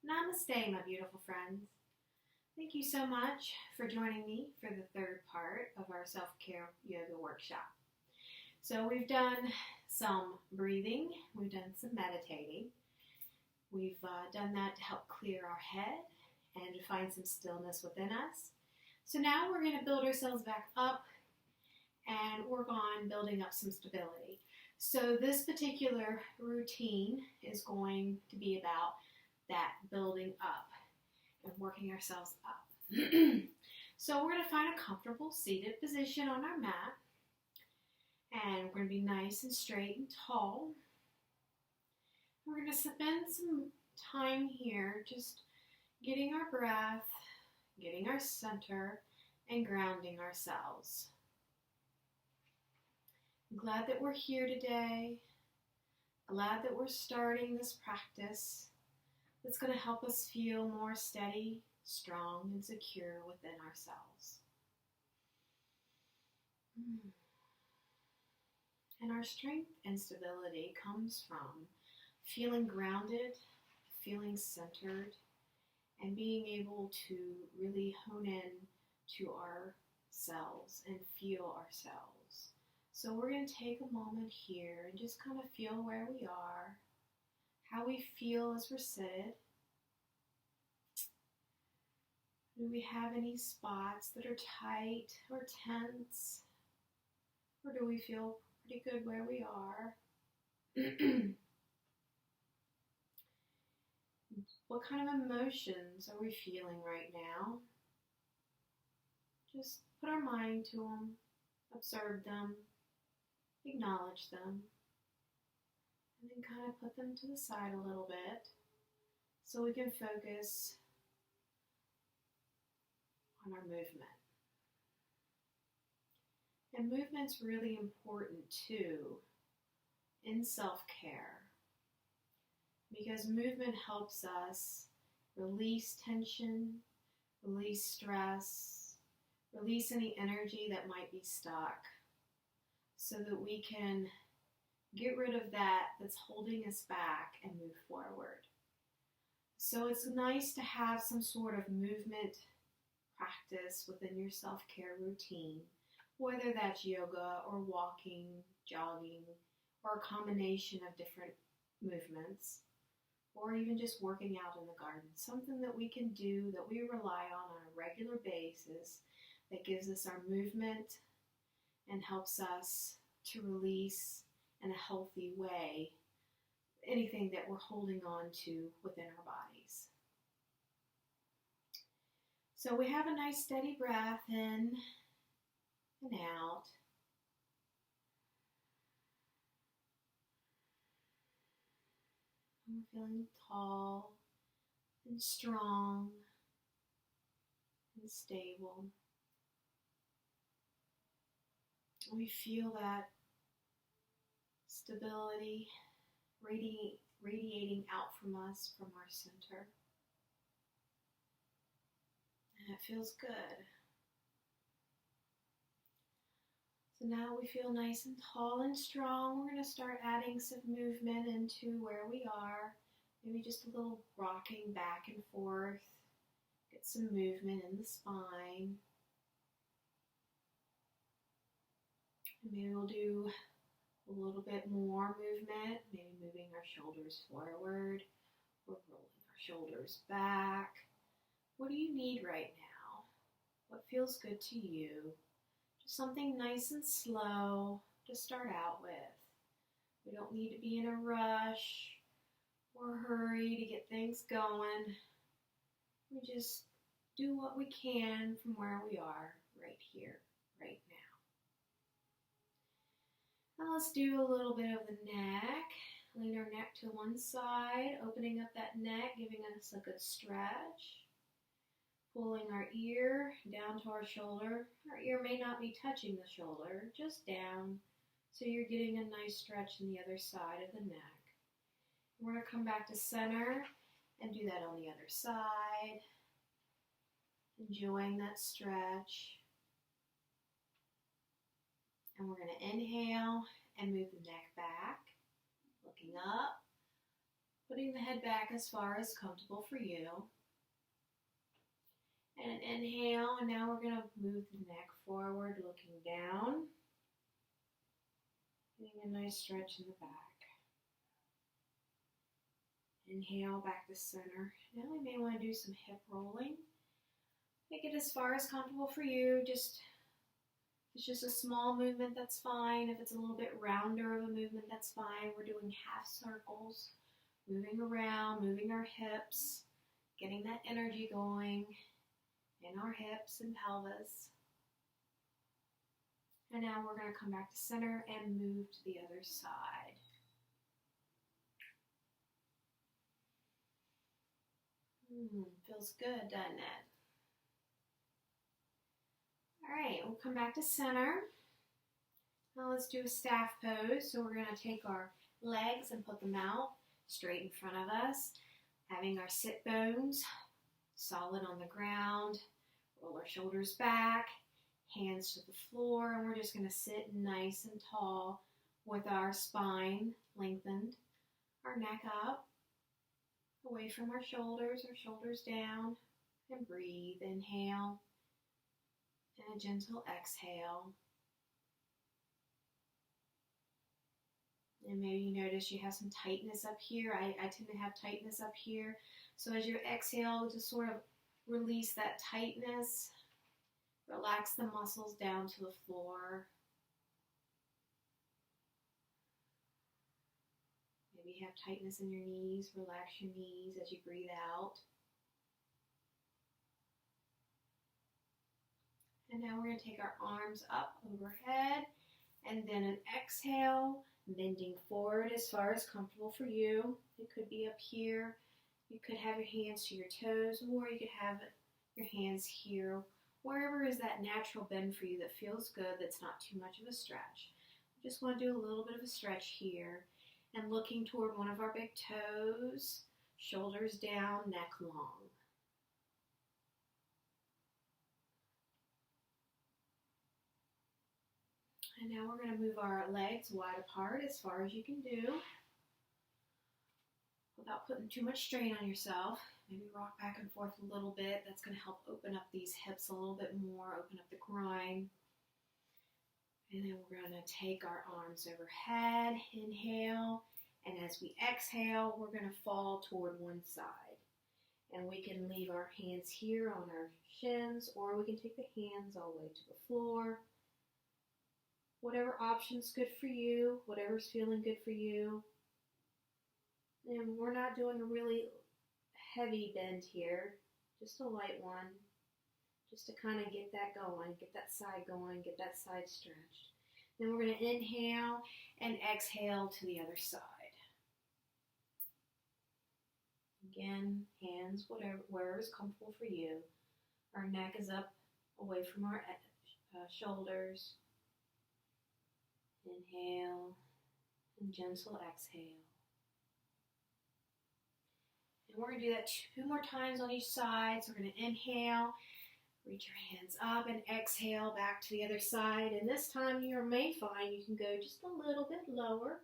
Namaste, my beautiful friends. Thank you so much for joining me for the third part of our self-care yoga workshop. So we've done some breathing, we've done some meditating. We've done that to help clear our head and to find some stillness within us. So now we're going to build ourselves back up and work on building up some stability. So this particular routine is going to be about that building up and working ourselves up. So we're going to find a comfortable seated position on our mat, and we're going to be nice and straight and tall. We're going to spend some time here just getting our breath, getting our center, and grounding ourselves. I'm glad that we're here today. Glad that we're starting this practice that's going to help us feel more steady, strong, and secure within ourselves. And our strength and stability comes from feeling grounded, feeling centered, and being able to really hone in to ourselves and feel ourselves. So we're going to take a moment here and just kind of feel where we are, how we feel as we're seated. Do we have any spots that are tight or tense? Or do we feel pretty good where we are? What kind of emotions are we feeling right now? Just put our mind to them, observe them, acknowledge them, and then kind of put them to the side a little bit so we can focus on our movement. And movement's really important too in self-care, because movement helps us release tension, release stress, release any energy that might be stuck, so that we can get rid of that that's holding us back and move forward. So it's nice to have some sort of movement practice within your self-care routine, whether that's yoga or walking, jogging, or a combination of different movements, or even just working out in the garden. Something that we can do that we rely on a regular basis that gives us our movement and helps us to release in a healthy way anything that we're holding on to within our bodies. So we have a nice steady breath in and out. And we're feeling tall and strong and stable. We feel that stability radiating out from us, from our center. And it feels good. So now we feel nice and tall and strong. We're going to start adding some movement into where we are. Maybe just a little rocking back and forth. Get some movement in the spine. And maybe we'll do a little bit more movement. Maybe moving our shoulders forward or rolling our shoulders back. What do you need right now? What feels good to you? Something nice and slow to start out with. We don't need to be in a rush or hurry to get things going. We just do what we can from where we are right here, right now. Now let's do a little bit of the neck. Lean our neck to one side, opening up that neck, giving us a good stretch. Pulling our ear down to our shoulder. Our ear may not be touching the shoulder, just down, so you're getting a nice stretch in the other side of the neck. We're going to come back to center and do that on the other side. Enjoying that stretch. And we're going to inhale and move the neck back, looking up, Putting the head back as far as comfortable for you. And inhale, and now we're going to move the neck forward, looking down. Getting a nice stretch in the back. Inhale, back to center. Now we may want to do some hip rolling. Take it as far as comfortable for you. It's just a small movement, that's fine. If it's a little bit rounder of a movement, that's fine. We're doing half circles, moving around, moving our hips, getting that energy going in our hips and pelvis. And now we're going to come back to center and move to the other side. Feels good, doesn't it? All right, we'll come back to center. Now let's do a staff pose. So we're going to take our legs and put them out straight in front of us, having our sit bones solid on the ground. Roll our shoulders back, hands to the floor, and we're just going to sit nice and tall with our spine lengthened, our neck up, away from our shoulders down, and breathe. Inhale, and a gentle exhale. And maybe you notice you have some tightness up here. I tend to have tightness up here. So as you exhale, just sort of release that tightness. Relax the muscles down to the floor. Maybe you have tightness in your knees. Relax your knees as you breathe out. And now we're going to take our arms up overhead, and then an exhale, bending forward as far as comfortable for you. It could be up here. You could have your hands to your toes, or you could have your hands here. Wherever is that natural bend for you that feels good, that's not too much of a stretch. We just want to do a little bit of a stretch here. And looking toward one of our big toes, shoulders down, neck long. And now we're going to move our legs wide apart as far as you can do without putting too much strain on yourself. Maybe rock back and forth a little bit. That's going to help open up these hips a little bit more, open up the groin. And then we're going to take our arms overhead, inhale, and as we exhale, we're going to fall toward one side. And we can leave our hands here on our shins, or we can take the hands all the way to the floor. Whatever option's good for you, whatever's feeling good for you. And we're not doing a really heavy bend here, just a light one, just to kind of get that going, get that side going, get that side stretched. Then we're going to inhale and exhale to the other side. Again, hands wherever is comfortable for you. Our neck is up away from our shoulders. Inhale and gentle exhale. And we're going to do that 2 more times on each side. So we're going to inhale, reach your hands up, and exhale back to the other side. And this time you may find you can go just a little bit lower.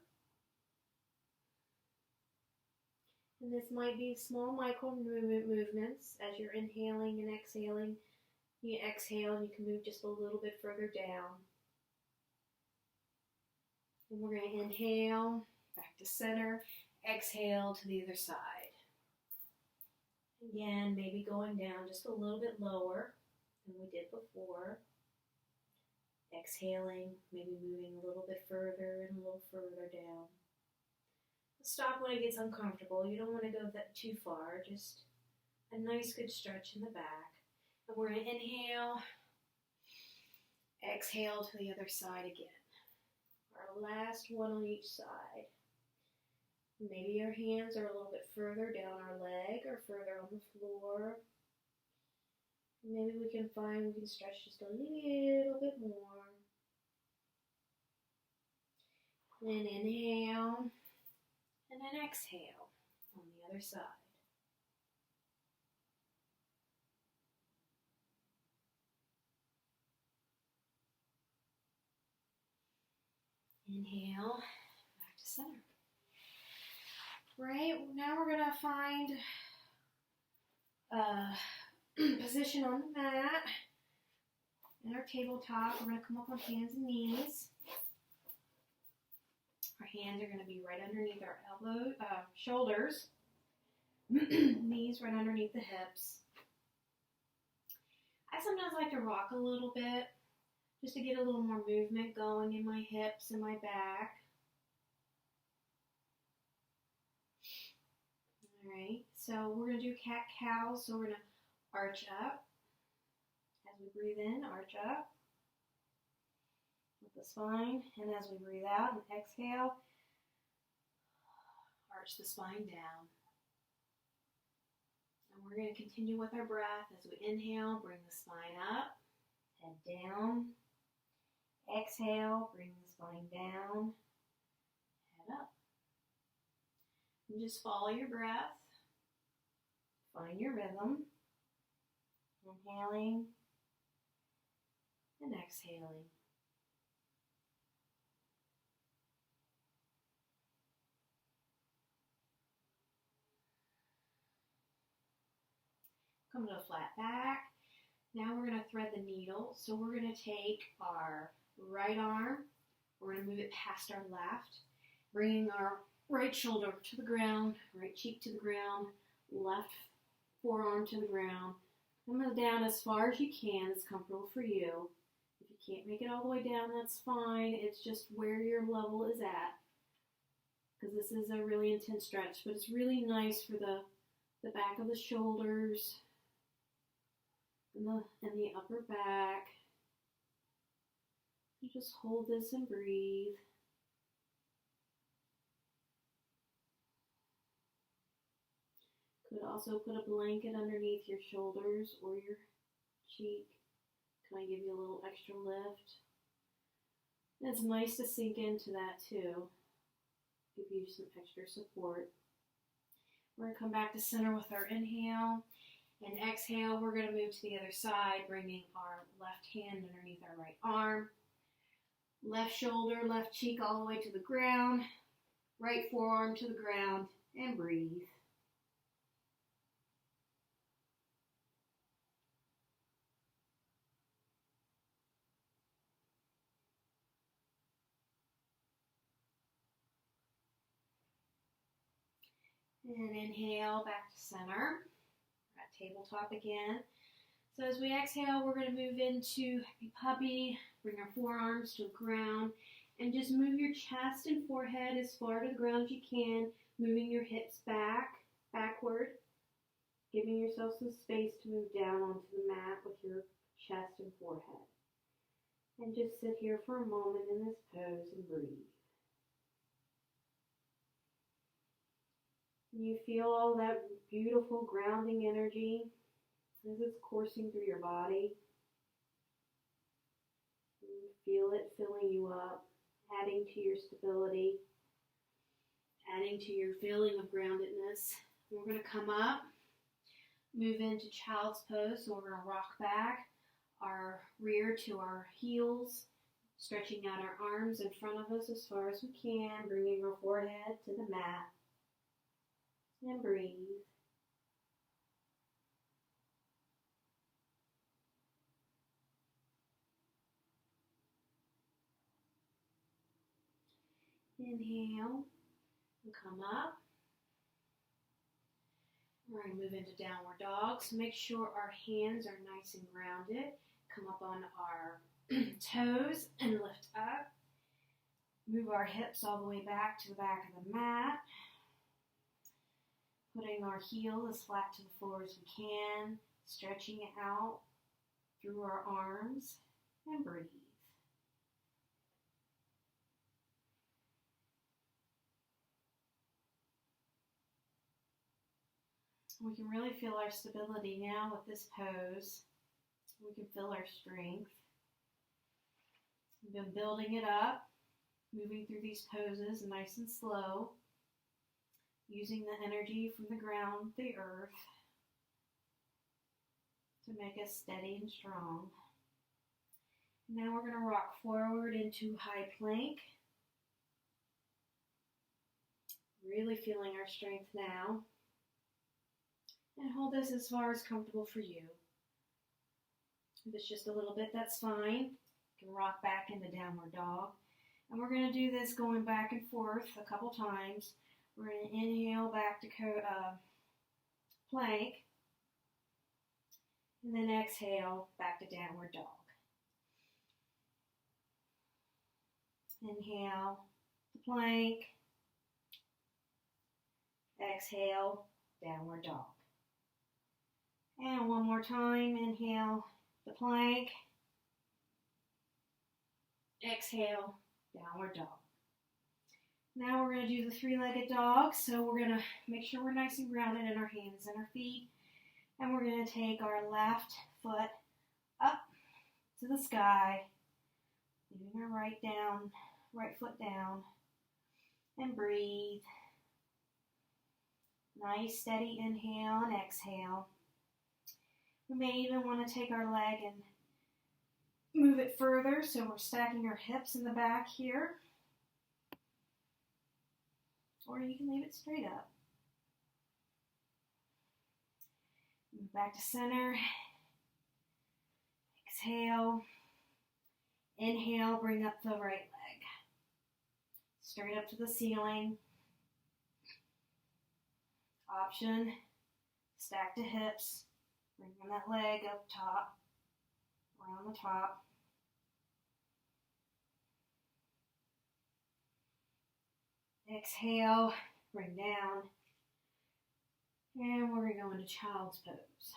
And this might be small micro movements as you're inhaling and exhaling. You exhale and you can move just a little bit further down. And we're going to inhale, back to center, exhale to the other side. Again, maybe going down just a little bit lower than we did before. Exhaling, maybe moving a little bit further and a little further down. Stop when it gets uncomfortable. You don't want to go that too far. Just a nice good stretch in the back. And we're going to inhale, exhale to the other side again. Our last one on each side. Maybe our hands are a little bit further down our leg or further on the floor. Maybe we can find we can stretch just a little bit more. Then inhale. And then exhale on the other side. Inhale, back to center. Right, now we're gonna find a position on the mat and our tabletop. We're gonna come up on hands and knees. Our hands are gonna be right underneath our shoulders. Knees right underneath the hips. I sometimes like to rock a little bit just to get a little more movement going in my hips and my back. Alright, so we're going to do cat-cow, so we're going to arch up. As we breathe in, arch up with the spine, and as we breathe out and exhale, arch the spine down. And we're going to continue with our breath. As we inhale, bring the spine up, head down. Exhale, bring the spine down, head up. And just follow your breath. Find your rhythm. Inhaling and exhaling. Come to a flat back. Now we're going to thread the needle. So we're going to take our right arm, we're going to move it past our left, bringing our right shoulder to the ground, right cheek to the ground, left forearm to the ground. Come down as far as you can. It's comfortable for you. If you can't make it all the way down, that's fine. It's just where your level is at, because this is a really intense stretch, but it's really nice for the back of the shoulders and the upper back. You just hold this and breathe. Could also put a blanket underneath your shoulders or your cheek. Kind of give you a little extra lift. And it's nice to sink into that too. Give you some extra support. We're going to come back to center with our inhale. And exhale, we're going to move to the other side, bringing our left hand underneath our right arm. Left shoulder, left cheek all the way to the ground. Right forearm to the ground. And breathe. And inhale, back to center. We're at tabletop again. So as we exhale, we're going to move into Happy Puppy. Bring our forearms to the ground. And just move your chest and forehead as far to the ground as you can. Moving your hips backward. Giving yourself some space to move down onto the mat with your chest and forehead. And just sit here for a moment in this pose and breathe. You feel all that beautiful grounding energy as it's coursing through your body. You feel it filling you up, adding to your stability, adding to your feeling of groundedness. We're going to come up, move into child's pose. So we're going to rock back, our rear to our heels, stretching out our arms in front of us as far as we can, bringing our forehead to the mat. And breathe. Inhale and come up. We're going to move into downward dog. So make sure our hands are nice and grounded. Come up on our toes and lift up. Move our hips all the way back to the back of the mat. Putting our heel as flat to the floor as we can, stretching it out through our arms, and breathe. We can really feel our stability now with this pose. We can feel our strength. We've been building it up, moving through these poses nice and slow. Using the energy from the ground, the earth, to make us steady and strong. Now we're going to rock forward into high plank. Really feeling our strength now. And hold this as far as comfortable for you. If it's just a little bit, that's fine. You can rock back into downward dog. And we're going to do this going back and forth a couple times. We're going to inhale back to plank. And then exhale back to downward dog. Inhale to plank. Exhale, downward dog. And one more time, inhale the plank. Exhale, downward dog. Now we're going to do the three-legged dog. So we're going to make sure we're nice and grounded in our hands and our feet. And we're going to take our left foot up to the sky, leaving our right foot down, and breathe. Nice steady inhale and exhale. We may even want to take our leg and move it further, so we're stacking our hips in the back here. Or you can leave it straight up. Move back to center. Exhale. Inhale, bring up the right leg. Straight up to the ceiling. Option, stack the hips. Bring that leg up top, around the top. Exhale, bring down. And we're going to go into child's pose.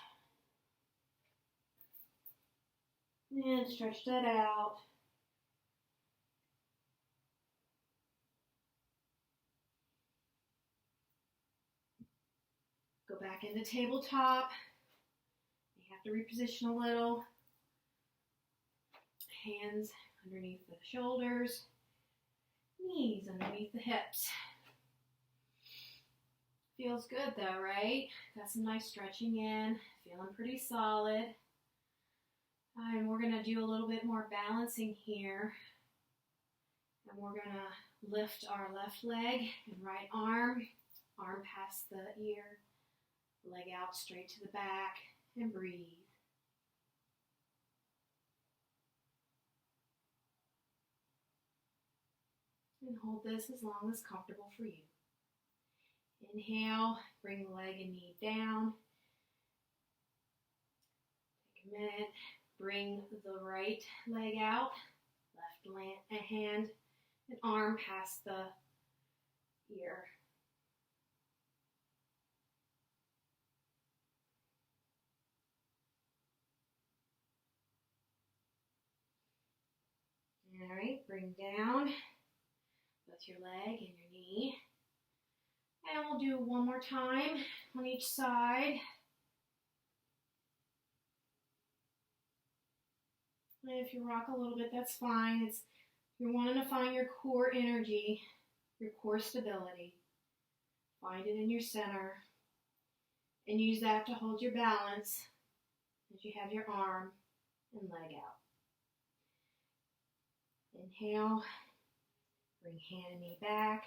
And stretch that out. Go back into tabletop. You have to reposition a little. Hands underneath the shoulders. Knees underneath the hips. Feels good though, right? Got some nice stretching in. Feeling pretty solid. And we're going to do a little bit more balancing here. And we're going to lift our left leg and right arm. Arm past the ear. Leg out straight to the back. And breathe. And hold this as long as comfortable for you. Inhale, bring the leg and knee down. Take a minute, bring the right leg out, left hand and arm past the ear. All right, bring down both your leg and your knee. And we'll do one more time on each side. And if you rock a little bit, that's fine. You're wanting to find your core energy, your core stability. Find it in your center. And use that to hold your balance as you have your arm and leg out. Inhale, bring hand and knee back.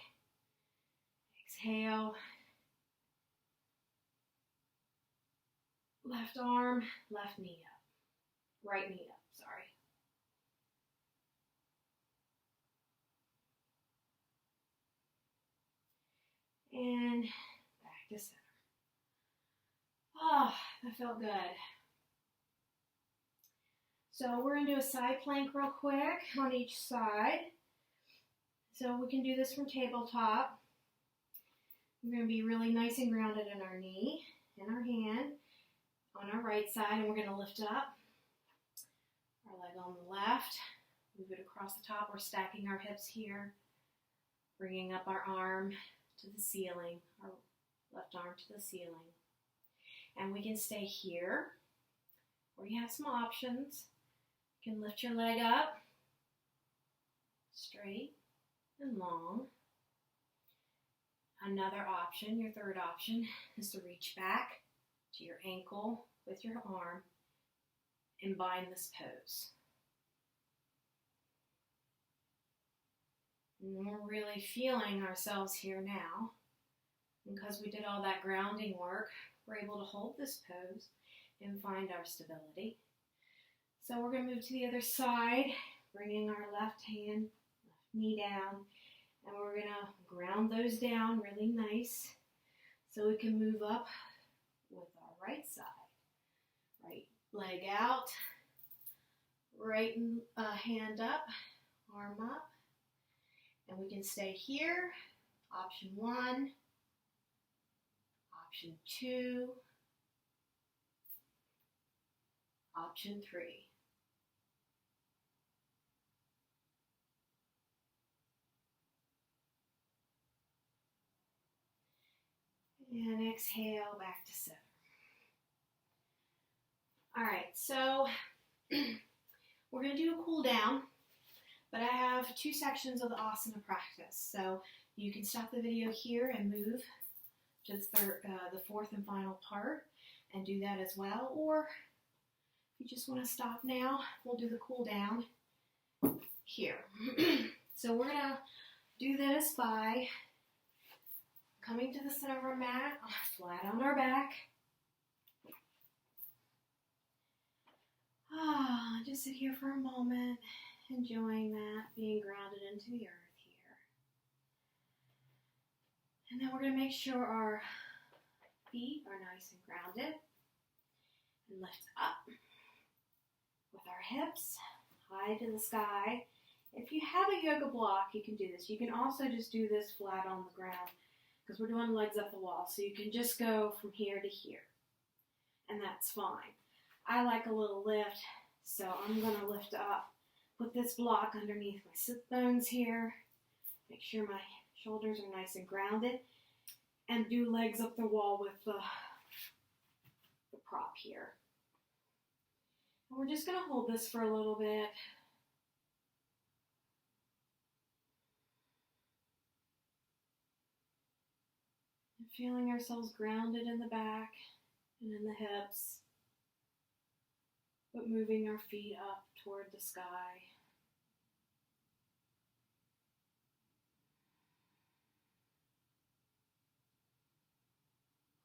Exhale, left arm, left knee up, right knee up, sorry. And back to center. Ah, that felt good. So we're going to do a side plank real quick on each side. So we can do this from tabletop. We're going to be really nice and grounded in our knee and our hand on our right side, and we're going to lift up our leg on the left, move it across the top. We're stacking our hips here, bringing up our arm to the ceiling, our left arm to the ceiling. And we can stay here, or you have some options. You can lift your leg up, straight and long. Another option, your third option, is to reach back to your ankle with your arm and bind this pose. And we're really feeling ourselves here now. Because we did all that grounding work, we're able to hold this pose and find our stability. So we're going to move to the other side, bringing our left hand, left knee down, and we're going to ground those down really nice so we can move up with our right side. Right leg out, right hand up, arm up, and we can stay here. Option 1, option 2, option 3. And exhale back to center. All right, so we're going to do a cool down, but I have 2 sections of the asana practice. So you can stop the video here and move to the 4th and final part and do that as well. Or if you just want to stop now, we'll do the cool down here. So we're going to do this by coming to the center of our mat, flat on our back. Just sit here for a moment, enjoying that, being grounded into the earth here. And then we're going to make sure our feet are nice and grounded. And lift up with our hips high to the sky. If you have a yoga block, you can do this. You can also just do this flat on the ground because we're doing legs up the wall. So you can just go from here to here. And that's fine. I like a little lift, so I'm going to lift up, put this block underneath my sit bones here, make sure my shoulders are nice and grounded, and do legs up the wall with the prop here. And we're just going to hold this for a little bit. And feeling ourselves grounded in the back and in the hips, but moving our feet up toward the sky.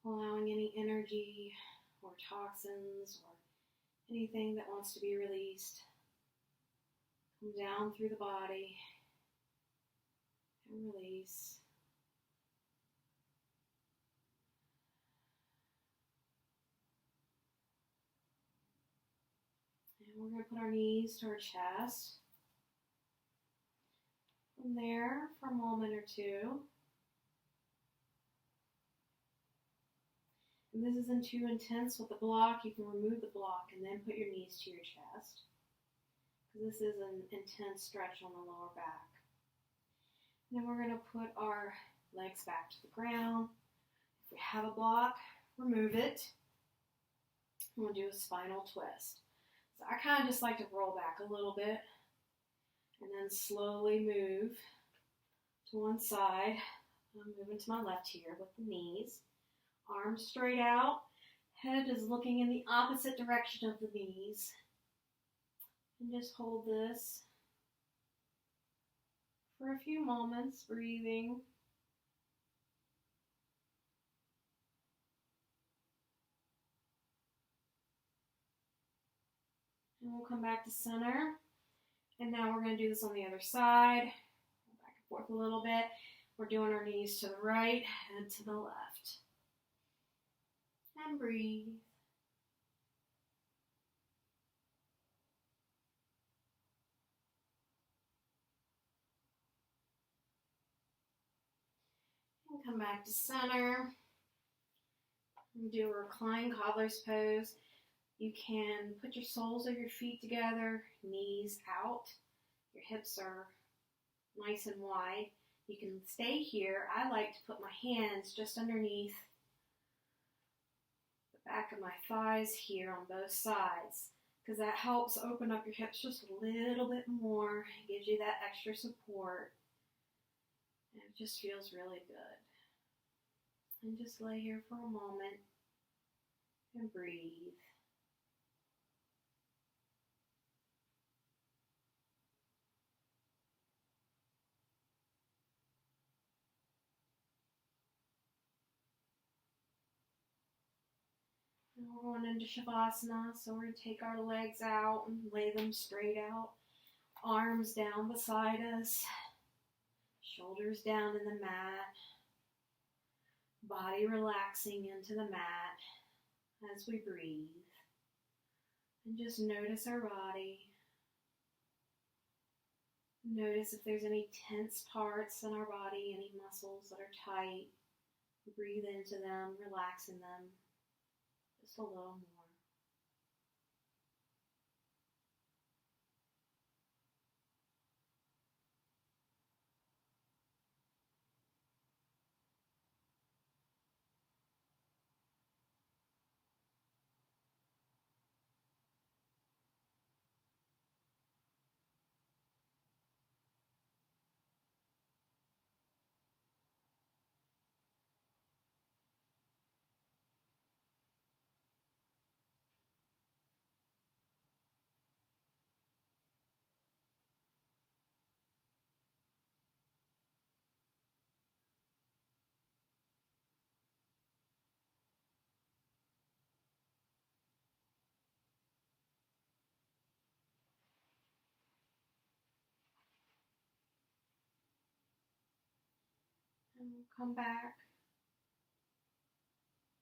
Allowing any energy or toxins or anything that wants to be released come down through the body and release. And we're going to put our knees to our chest. From there, for a moment or two. And this isn't too intense with the block. You can remove the block and then put your knees to your chest, because this is an intense stretch on the lower back. And then we're going to put our legs back to the ground. If we have a block, remove it. And we'll do a spinal twist. So I kind of just like to roll back a little bit and then slowly move to one side. I'm moving to my left here with the knees. Arms straight out. Head is looking in the opposite direction of the knees. And just hold this for a few moments, breathing. And we'll come back to center. And now we're going to do this on the other side. Back and forth a little bit. We're doing our knees to the right and to the left. And breathe. And come back to center. And do a reclined cobbler's pose. You can put your soles of your feet together, knees out. Your hips are nice and wide. You can stay here. I like to put my hands just underneath the back of my thighs here on both sides, because that helps open up your hips just a little bit more. It gives you that extra support. And it just feels really good. And just lay here for a moment and breathe. We're going into Shavasana, so we're going to take our legs out and lay them straight out. Arms down beside us, shoulders down in the mat, body relaxing into the mat as we breathe. And just notice our body. Notice if there's any tense parts in our body, any muscles that are tight. Breathe into them, relaxing them just a little more. And we'll come back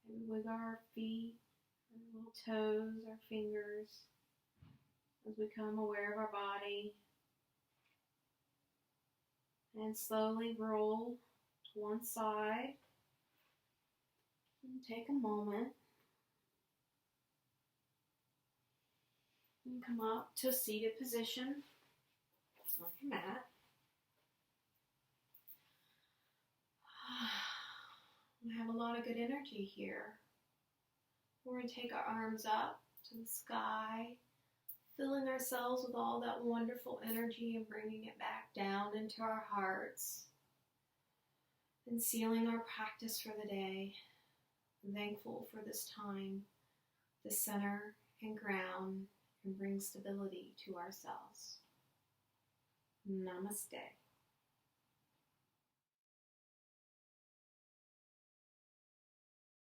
and wiggle our feet, our little toes, our fingers as we become aware of our body. And slowly roll to one side. And take a moment. And come up to a seated position on your mat. We have a lot of good energy here. We're going to take our arms up to the sky, filling ourselves with all that wonderful energy and bringing it back down into our hearts. And sealing our practice for the day. I'm thankful for this time to center and ground and bring stability to ourselves. Namaste.